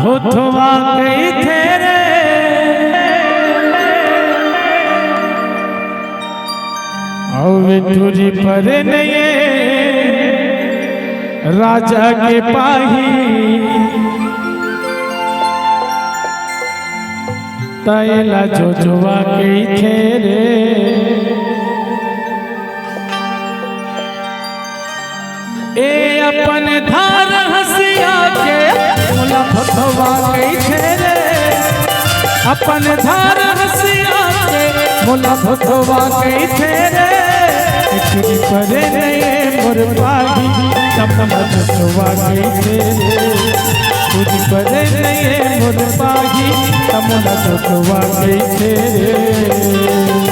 भूतवा गई थे रे और तुझी पर नहीं राजा के पाही तैला जो जुआ गई थे रे ए अपन धार हसिया के मोला भथवा गई थे रे अपन धार हसिया के मोला भथवा गई थे रे इतनी परे नहीं मोर पागी तब भथवा गई थे रे तुझी परे नहीं मोर पागी तब मोला भथवा गई थे रे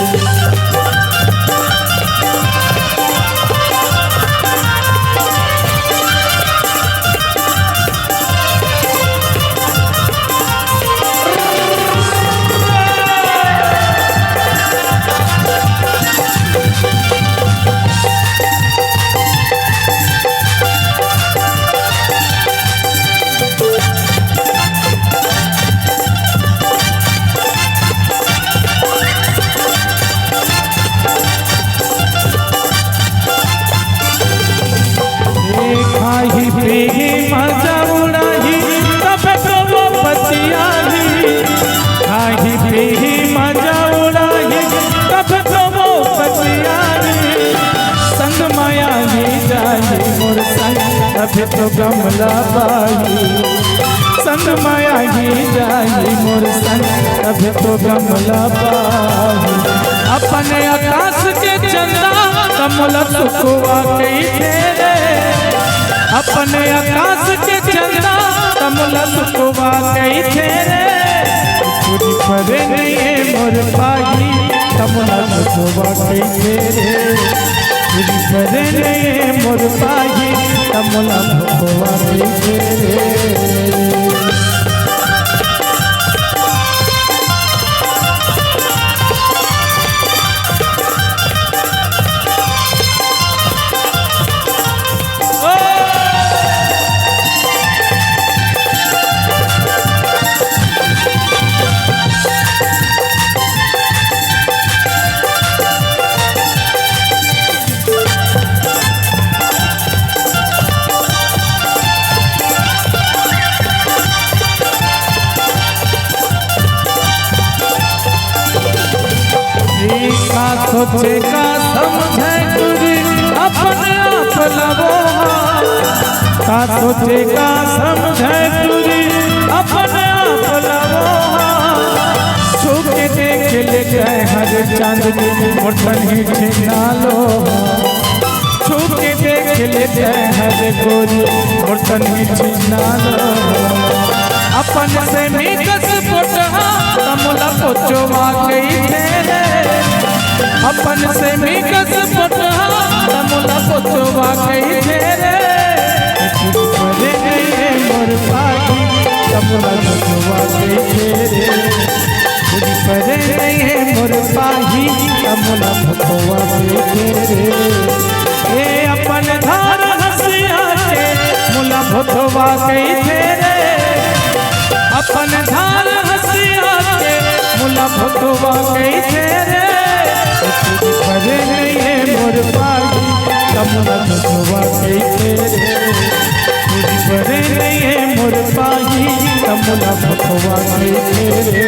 मजा उड़ाही तब तो वो पतियाही खाही पी मजा उड़ाही तब तो वो पतियाही संग माया ही जाही मोर संग अभी तो गमला बाही संग माया ही जाही मोर संग अभी तो गमला बाही अपने आकाश के चंदा कमल सुखवा गई थे अपने आकाश के चंदा कमल सुखवा गई थे तुझी परे नहीं मोर पागी कमल सुखवा गई थे तुझी परे नहीं मोर पागी कमल सुखवा गई थे सोचेगा समझे तुझी अपने आप लवो का सोचेगा समझे तुझी अपने आप लवो छूके देख ले गए हर चांदनी मोटन ही छिना लो छूके देख ले गए हर गोरी मोटन ही छिना लो अपन से मी कस पोटहा कमला पोचवा गई थे अपन से मी कस पोटहा कमला पोचवा गई थे रे परे नहीं मोर पागी कमला पोचवा गई थे रे तुझी परे नहीं मोर पागी कमला पोचवा गई थे रे ए अपन धार हसिया के मोला पोचवा गई थे रे अपन धार हसिया के मोला पोचवा गई थे रे तुझी परे नहीं मोर पागी कमला पोचवा गई थे रे तुझी परे नहीं मोर पागी कमला पोचवा गई थे रे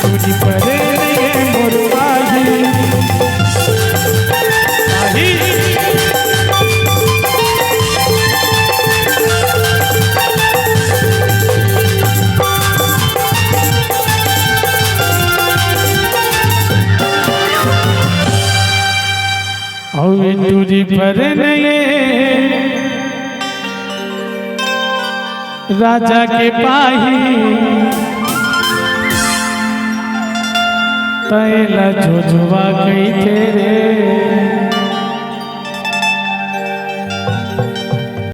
तुझी परे नहीं मोर पागी तुझी पर नहीं राजा के पाही तैला झुझुआ गई थे रे